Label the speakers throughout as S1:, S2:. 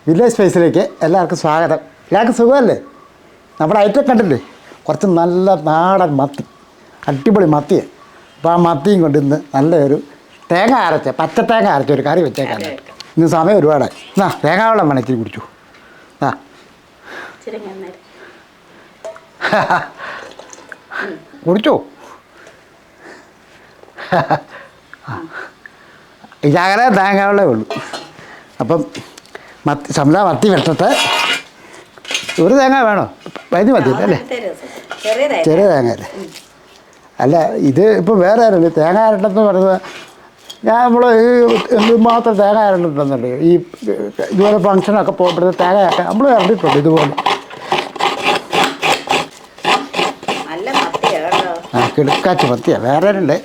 S1: Village സ്പേസിലേക്ക് എല്ലാവർക്കും സ്വാഗതം. എല്ലാവർക്കും സുഖമല്ലേ? നമ്മുടെ ഐറ്റം കണ്ടില്ലേ? കുറച്ച് നല്ല നാടൻ മത്തി, അടിപൊളി മത്തിയെ. അപ്പോൾ ആ മത്തിയും കൊണ്ട് ഇന്ന് നല്ലൊരു തേങ്ങ അരച്ച പച്ചത്തേങ്ങ അരച്ചൊരു കറി വെച്ചേക്കാൻ. ഇന്ന് സമയം ഒരുപാടായി. എന്നാ തേങ്ങ വെള്ളം വേണം ഇച്ചിരി കുടിച്ചു. ആ കുടിച്ചോ? ഇതങ്ങനെ തേങ്ങ വെള്ളമേ ഉള്ളൂ. അപ്പം മത്തി വെട്ടത്തെ ഒരു തേങ്ങ വേണോ? വലിയ മതി അല്ലേ? ചെറിയ തേങ്ങ അല്ലേ? അല്ല ഇത് ഇപ്പോൾ വേറെ ആരുണ്ട് തേങ്ങ അരട്ടെന്ന് പറയുന്നത്. നമ്മൾ ഈ എന്തുമാത്രം തേങ്ങ അരണ്ടിട്ടുണ്ടെന്നുണ്ട്. ഈ ഇതുപോലെ ഫംഗ്ഷനൊക്കെ പോകുമ്പോഴത്തെ തേങ്ങയൊക്കെ നമ്മൾ ഇറണ്ടിട്ടുണ്ട് ഇതുപോലെ. ആ കിടക്കാച്ച് മത്തിയാണ്. വേറെ ഉണ്ട്.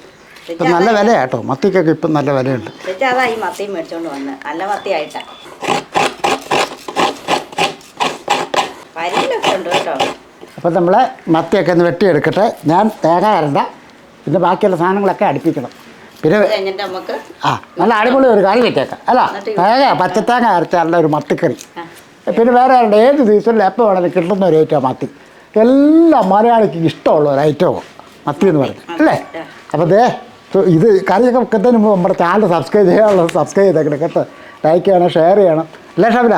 S1: ഇപ്പം നല്ല വിലയാണ് കേട്ടോ മത്തിക്കൊക്കെ. ഇപ്പം നല്ല വിലയുണ്ട്. അപ്പം നമ്മൾ മത്തിയൊക്കെ ഒന്ന് വെട്ടിയെടുക്കട്ടെ. ഞാൻ തേങ്ങ അരണ്ട, പിന്നെ ബാക്കിയുള്ള സാധനങ്ങളൊക്കെ അടുപ്പിക്കണം. പിന്നെ ആ നല്ല അടിപൊളി ഒരു കറി വെച്ചേക്കാം. അല്ല തേങ്ങ പച്ചത്തേങ്ങ അരച്ചാലുള്ള ഒരു മത്തിക്കറി. പിന്നെ വേറെ ആരുണ്ട് ഏത് ദിവസത്തിൽ എപ്പോൾ വേണമെങ്കിലും കിട്ടുന്ന ഒരു ഐറ്റം മത്തി. എല്ലാ മലയാളിക്ക് ഇഷ്ടമുള്ള ഒരു ഐറ്റവും മത്തി എന്ന് പറഞ്ഞു അല്ലേ? അപ്പോൾ ഇത് കറിയൊക്കെ വെക്കുന്നതിന് മുമ്പ് നമ്മുടെ ചാനൽ സബ്സ്ക്രൈബ് ചെയ്യാനുള്ളത് സബ്സ്ക്രൈബ് ചെയ്തേക്കണം കേട്ടോ. ലൈക്ക് ചെയ്യണം, ഷെയർ ചെയ്യണം അല്ലേ ഷബില?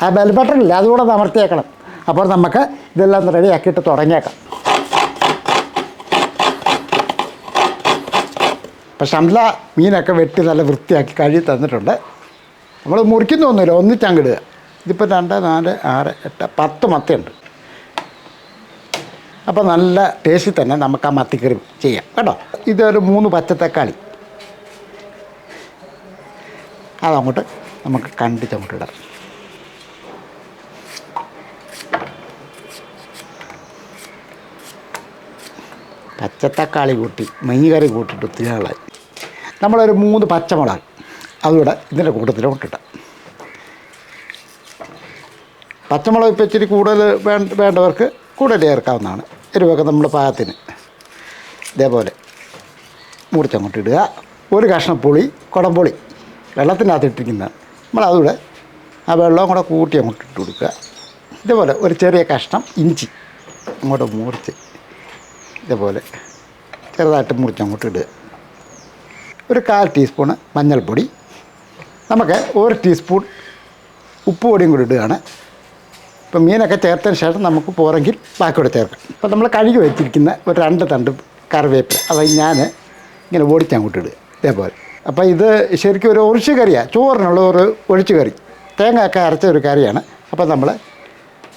S1: ആ ബെൽ ബട്ടണില്ല, അതുകൂടെ ഒന്ന് അമർത്തിയേക്കണം. അപ്പോൾ നമുക്ക് ഇതെല്ലാം ഒന്ന് റെഡിയാക്കിയിട്ട് തുടങ്ങിയേക്കാം. അപ്പോൾ ഷംല മീനൊക്കെ വെട്ടി നല്ല വൃത്തിയാക്കി കഴുകി തന്നിട്ടുണ്ട്. നമ്മൾ മുറിക്കുന്നൊന്നുമില്ല, ഒന്നിച്ചങ്ങിടുക. ഇതിപ്പോൾ 2, 4, 6, 8, 10 മത്തിയുണ്ട്. അപ്പോൾ നല്ല ടേസ്റ്റിൽ തന്നെ നമുക്ക് ആ മത്തിക്കറി ചെയ്യാം കേട്ടോ. ഇതൊരു 3 പച്ചത്തക്കാളി അതങ്ങോട്ട് നമുക്ക് കണ്ടിച്ചങ്ങോട്ട് ഇടാം. പച്ചത്തക്കാളി കൂട്ടി മീൻ കറി കൂട്ടിയിട്ട് ഒത്തിരി ആളായി. നമ്മളൊരു 3 പച്ചമുളക് അതുകൂടെ ഇതിൻ്റെ കൂട്ടത്തിലോട്ടിട്ടാം. പച്ചമുളക് ഇപ്പോൾ ഇച്ചിരി കൂടുതൽ വേണ്ടവർക്ക് കൂടുതൽ ചേർക്കാവുന്നതാണ്. എരിവൊക്കെ നമ്മുടെ പാകത്തിന് ഇതേപോലെ മുറിച്ചങ്ങോട്ട് ഇടുക. ഒരു കഷ്ണം പുളി, കുടംപുളി വെള്ളത്തിനകത്ത് ഇട്ടിരിക്കുന്നത് നമ്മളതുകൂടെ ആ വെള്ളവും കൂടെ കൂട്ടി അങ്ങോട്ട് ഇട്ട് കൊടുക്കുക. ഇതേപോലെ ഒരു ചെറിയ കഷ്ണം ഇഞ്ചി അങ്ങോട്ട് മുറിച്ച് ഇതേപോലെ ചെറുതായിട്ട് മുറിച്ചങ്ങോട്ട് ഇടുക. ഒരു 1/4 ടീസ്പൂണ് മഞ്ഞൾപ്പൊടി, നമുക്ക് 1 ടീസ്പൂൺ ഉപ്പ് പൊടിയും കൂടി ഇടുകയാണ്. ഇപ്പം മീനൊക്കെ ചേർത്തതിന് ശേഷം നമുക്ക് പോരെങ്കിൽ ബാക്കിയോടെ ചേർക്കാം. അപ്പോൾ നമ്മൾ കഴുകി വെച്ചിരിക്കുന്ന ഒരു 2 തണ്ട് കറിവേപ്പില അത് ഞാൻ ഇങ്ങനെ ഓടിച്ചങ്ങോട്ട് ഇടുക ഇതേപോലെ. അപ്പോൾ ഇത് ശരിക്കും ഒരു ഒഴിച്ച് കറിയാണ്, ചോറിനുള്ള ഒരു ഒഴിച്ച് കറി, തേങ്ങയൊക്കെ അരച്ച ഒരു കറിയാണ്. അപ്പോൾ നമ്മൾ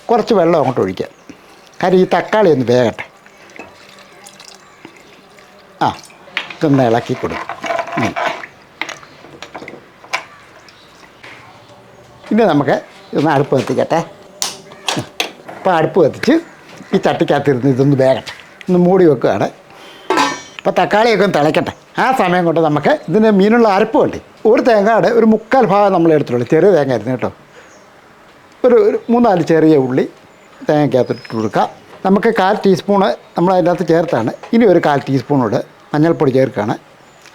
S1: കുറച്ച് വെള്ളം അങ്ങോട്ട് ഒഴിക്കുക. കാര്യം ഈ തക്കാളി ഒന്ന് വേകട്ടെ. ആ ഇതൊന്ന് ഇളക്കി കൊടുക്കും. ഇനി നമുക്ക് ഇതൊന്ന് അടുപ്പ് കത്തിക്കട്ടെ. അപ്പോൾ അടുപ്പ് കത്തിച്ച് ഈ ചട്ടിക്കകത്തിരുന്ന് ഇതൊന്ന് വേകട്ടെ, ഒന്ന് മൂടി വെക്കുകയാണ്. അപ്പോൾ തക്കാളിയൊക്കെ ഒന്ന് തിളയ്ക്കട്ടെ. ആ സമയം കൊണ്ട് നമുക്ക് ഇതിന് മീനുള്ള അരപ്പ് വേണ്ടി ഒരു തേങ്ങയുടെ ഒരു 1/4 ഭാഗം നമ്മൾ എടുത്തിട്ടുള്ളൂ. ചെറിയ തേങ്ങ ആയിരുന്നു കേട്ടോ. ഒരു 3-4 ചെറിയ ഉള്ളി തേങ്ങയ്ക്കകത്തിട്ട് കൊടുക്കാം. നമുക്ക് 1/4 ടീസ്പൂണ് നമ്മൾ അതിനകത്ത് ചേർത്താണ്. ഇനി ഒരു 1/4 ടീസ്പൂണോട് മഞ്ഞൾപ്പൊടി ചേർക്കുകയാണ്.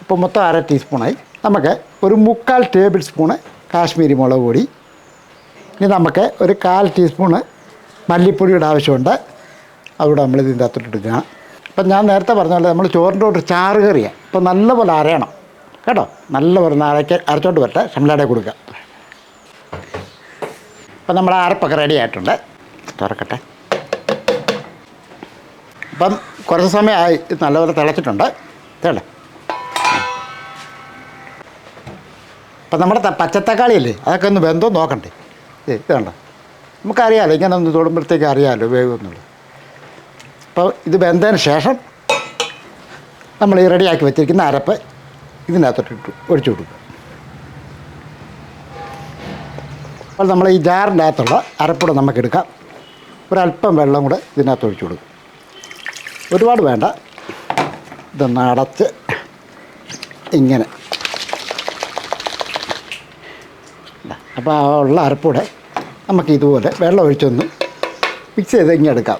S1: അപ്പോൾ മൊത്തം 1/2 ടീസ്പൂണായി. നമുക്ക് ഒരു 3/4 ടേബിൾ സ്പൂണ് കാശ്മീരി മുളക് പൊടി. ഇനി നമുക്ക് ഒരു 1/4 ടീസ്പൂണ് മല്ലിപ്പൊടിയുടെ ആവശ്യമുണ്ട്. അതുകൂടെ നമ്മൾ ഇതിൻ്റെ അകത്തോട്ട് എടുക്കുക. അപ്പം ഞാൻ നേരത്തെ പറഞ്ഞ പോലെ നമ്മൾ ചോറിൻ്റെ ഒരു ചാറ് കറിയാണ്. അപ്പോൾ നല്ലപോലെ അരയണം കേട്ടോ. നല്ലപോലെ അരച്ചോണ്ട് വരട്ടെ. ഷംലയുടെ കൊടുക്കുക. അപ്പം നമ്മൾ അരപ്പൊക്കെ റെഡി ആയിട്ടുണ്ട്. തുറക്കട്ടെ. അപ്പം കുറച്ച് സമയമായി നല്ലപോലെ തിളച്ചിട്ടുണ്ട്. ഇതല്ലേ. അപ്പം നമ്മുടെ പച്ചത്തക്കാളിയല്ലേ, അതൊക്കെ ഒന്ന് വെന്തോ നോക്കണ്ടേ. ഇത് വേണ്ട, നമുക്കറിയാമല്ലോ ഇങ്ങനെ ഒന്ന് തൊടുമ്പോഴത്തേക്ക് അറിയാമല്ലോ വേകുമെന്നുള്ളത്. അപ്പോൾ ഇത് വെന്തതിന് ശേഷം നമ്മൾ ഈ റെഡിയാക്കി വെച്ചിരിക്കുന്ന അരപ്പ് ഇതിനകത്തോട്ട് ഒഴിച്ചു കൊടുക്കുക. അപ്പോൾ നമ്മൾ ഈ ജാറിൻ്റെ അകത്തുള്ള അരപ്പൂടെ നമുക്കെടുക്കാം. ഒരല്പം വെള്ളം കൂടെ ഇതിനകത്ത് ഒഴിച്ചു കൊടുക്കും. ഒരുപാട് വേണ്ട. ഇതൊന്ന് അടച്ച് ഇങ്ങനെ. അപ്പോൾ ആ ഉള്ള അരപ്പൂടെ നമുക്ക് ഇതുപോലെ വെള്ളം ഒഴിച്ചൊന്ന് മിക്സ് ചെയ്ത് ഇങ്ങനെ എടുക്കാം.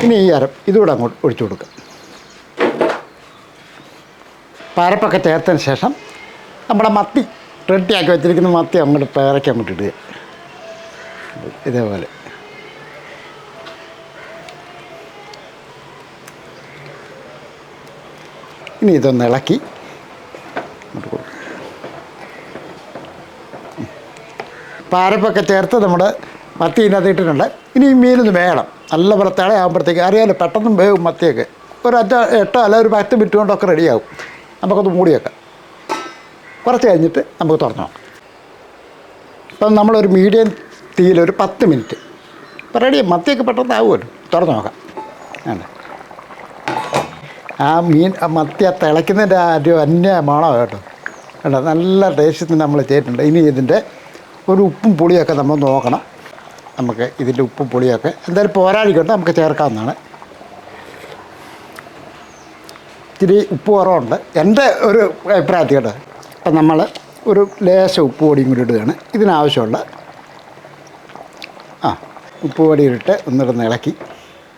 S1: ഇനി ഈ ഇതുകൂടെ അങ്ങോട്ട് ഒഴിച്ചു കൊടുക്കാം. അരപ്പൊക്കെ ചേർത്തതിന് ശേഷം നമ്മുടെ മത്തി റെഡിയാക്കി വെച്ചിരിക്കുന്ന മത്തി അങ്ങോട്ട് പേരയ്ക്ക് അങ്ങോട്ട് ഇടുക. ഇതേപോലെ ഇനി ഇതൊന്ന് ഇളക്കി അങ്ങോട്ട് കൊടുക്കും. പാരപ്പൊക്കെ ചേർത്ത് നമ്മുടെ മത്തി ഇതിനകത്ത് ഇട്ടിട്ടുണ്ട്. ഇനി ഈ മീനൊന്ന് വേണം, നല്ല പോലെ തിളയാകുമ്പോഴത്തേക്ക് അറിയാമല്ലോ പെട്ടെന്ന് വേവും മത്തിയൊക്കെ. ഒരു 8 അല്ല ഒരു 10 മിനിറ്റ് കൊണ്ടൊക്കെ റെഡിയാകും. നമുക്കൊന്ന് മൂടി വെക്കാം. കുറച്ച് കഴിഞ്ഞിട്ട് നമുക്ക് തുറന്നു നോക്കാം. ഇപ്പം നമ്മളൊരു മീഡിയം തീയിലൊരു 10 മിനിറ്റ് ഇപ്പം റെഡി. മത്തിയൊക്കെ പെട്ടെന്ന് ആവുമല്ലോ. തുറന്നു നോക്കാം. ആണ് ആ മീൻ മത്തി ആ തിളയ്ക്കുന്നതിൻ്റെ ആ ഒരു മണമാണ് കേട്ടോ. കേട്ടോ നല്ല ടേസ്റ്റിന് നമ്മൾ ചെയ്തിട്ടുണ്ട്. ഇനി ഇതിൻ്റെ ഒരു ഉപ്പും പുളിയൊക്കെ നമ്മൾ നോക്കണം. നമുക്ക് ഇതിൻ്റെ ഉപ്പും പുളിയൊക്കെ എന്തായാലും പോരാടിക്കൊണ്ട് നമുക്ക് ചേർക്കാവുന്നതാണ്. ഇത്തിരി ഉപ്പ് കുറവുണ്ട് എൻ്റെ ഒരു അഭിപ്രായത്തിൽ കേട്ടോ. അപ്പം നമ്മൾ ഒരു ലേശം ഉപ്പ് പൊടിയും കൂടി ഇടുകയാണ്. ഇതിനാവശ്യമുള്ള ഉപ്പ് പൊടി ഇട്ട് ഒന്നിടന്ന് ഇളക്കി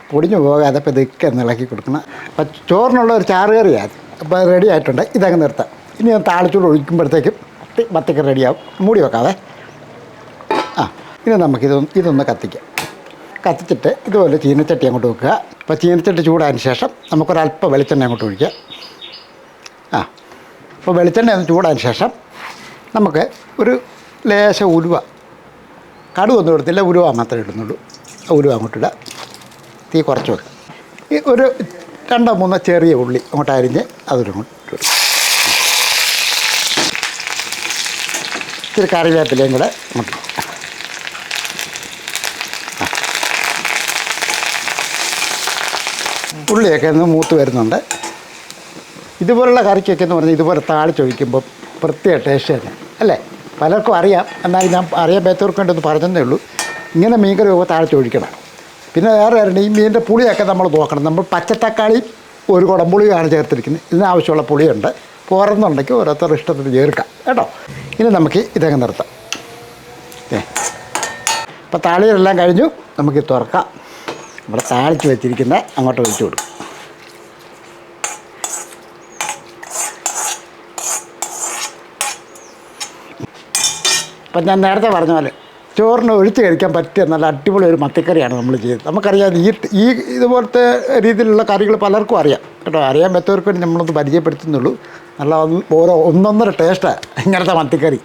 S1: പൊടിഞ്ഞു പോകാതെ അപ്പോൾ ഇതൊക്കെ ഒന്ന് ഇളക്കി കൊടുക്കണം. അപ്പം ചോറിനുള്ള ഒരു ചാറ് കറിയാണ്. അപ്പോൾ റെഡി ആയിട്ടുണ്ട്. ഇതങ്ങ് നിർത്താം. ഇനി ഞാൻ താളിച്ചൂട് ഒഴിക്കുമ്പോഴത്തേക്കും മത്തിക്ക് റെഡിയാവും. മൂടി വെക്കാതെ. ഇനി നമുക്കിതൊന്ന് കത്തിക്കാം. കത്തിച്ചിട്ട് ഇതുപോലെ ചീനച്ചട്ടി അങ്ങോട്ട് വെക്കുക. അപ്പോൾ ചീനച്ചട്ടി ചൂടായതിന് ശേഷം നമുക്കൊരല്പം വെളിച്ചെണ്ണ അങ്ങോട്ട് ഒഴിക്കുക. അപ്പോൾ വെളിച്ചെണ്ണ ഒന്ന് ചൂടായതിന് ശേഷം നമുക്ക് ഒരു ലേശം ഉലുവ, കടുവൊന്നും എടുത്തില്ല, ഉലുവ മാത്രമേ ഇടുന്നുള്ളൂ. ഉലുവ അങ്ങോട്ടിടുക. തീ കുറച്ച് വെക്കുക. ഈ ഒരു 2-3 ചെറിയ ഉള്ളി അങ്ങോട്ട് അരിഞ്ഞ് അതൊരു അങ്ങോട്ട് ഇടുക. ഇച്ചിരി കറിവേപ്പിലയും കൂടെ അങ്ങോട്ട്. ഉള്ളിയൊക്കെ ഒന്ന് മൂത്ത് വരുന്നുണ്ട്. ഇതുപോലുള്ള കറിക്കൊക്കെ എന്ന് പറഞ്ഞാൽ ഇതുപോലെ താളിച്ചൊഴിക്കുമ്പോൾ പ്രത്യേക ടേസ്റ്റ് തന്നെ അല്ലേ? പലർക്കും അറിയാം, എന്നാൽ ഞാൻ അറിയാൻ പറ്റാത്തവർക്ക് വേണ്ടി പറഞ്ഞതേ ഉള്ളൂ. ഇങ്ങനെ മീൻകറി പോകുമ്പോൾ താളിച്ചൊഴിക്കണം. പിന്നെ വേറെ ഈ മീനിൻ്റെ പുളിയൊക്കെ നമ്മൾ നോക്കണം. നമ്മൾ പച്ചത്തക്കാളിയും ഒരു കുടംപുളിയാണ് ചേർത്തിരിക്കുന്നത്. ഇതിനാവശ്യമുള്ള പുളിയുണ്ട്. പോരെന്നുണ്ടെങ്കിൽ ഓരോരുത്തരുടെ ഇഷ്ടത്തിന് ചേർക്കാം കേട്ടോ. ഇനി നമുക്ക് ഇതങ്ങ് നിർത്താം. അപ്പോൾ താളികളെല്ലാം കഴിഞ്ഞു. നമുക്ക് തുറക്കാം. നമ്മുടെ താളിച്ച് വെച്ചിരിക്കുന്ന അങ്ങോട്ട് ഒഴിച്ചു കൊടുക്കും. അപ്പം ഞാൻ നേരത്തെ പറഞ്ഞ പോലെ ചോറിന് ഒഴിച്ച് കഴിക്കാൻ പറ്റിയ നല്ല അടിപൊളി ഒരു മത്തിക്കറിയാണ് നമ്മൾ ചെയ്തത്. നമുക്കറിയാം ഈ ഇതുപോലത്തെ രീതിയിലുള്ള കറികൾ പലർക്കും അറിയാം കേട്ടോ. അറിയാൻ പറ്റവർക്ക് വേണ്ടി നമ്മളൊന്ന് പരിചയപ്പെടുത്തുന്നുള്ളൂ. നല്ല ഒന്നൊന്നര ടേസ്റ്റാണ് ഇങ്ങനത്തെ മത്തിക്കറി.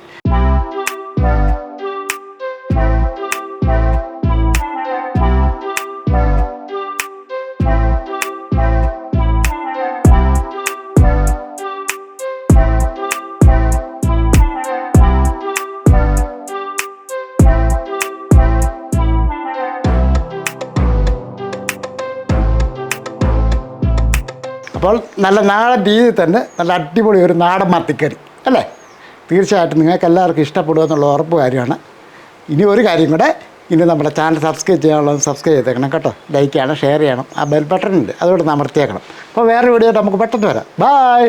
S1: അപ്പോൾ നല്ല നാടൻ രീതിയിൽ തന്നെ നല്ല അടിപൊളി ഒരു നാടൻ മത്തിക്കറി അല്ലേ? തീർച്ചയായിട്ടും നിങ്ങൾക്ക് എല്ലാവർക്കും ഇഷ്ടപ്പെടുക എന്നുള്ള ഉറപ്പ് കാര്യമാണ്. ഇനി ഒരു കാര്യം കൂടെ, ഇനി നമ്മുടെ ചാനൽ സബ്സ്ക്രൈബ് ചെയ്യാനുള്ളത് സബ്സ്ക്രൈബ് ചെയ്തേക്കണം കേട്ടോ. ലൈക്ക് ചെയ്യണം, ഷെയർ ചെയ്യണം. ആ ബെൽ ബട്ടൺ ഉണ്ട്, അതുകൊണ്ട് അമർത്തിയേക്കണം. അപ്പോൾ വേറെ വീഡിയോ നമുക്ക് പെട്ടെന്ന് വരാം. ബായ്.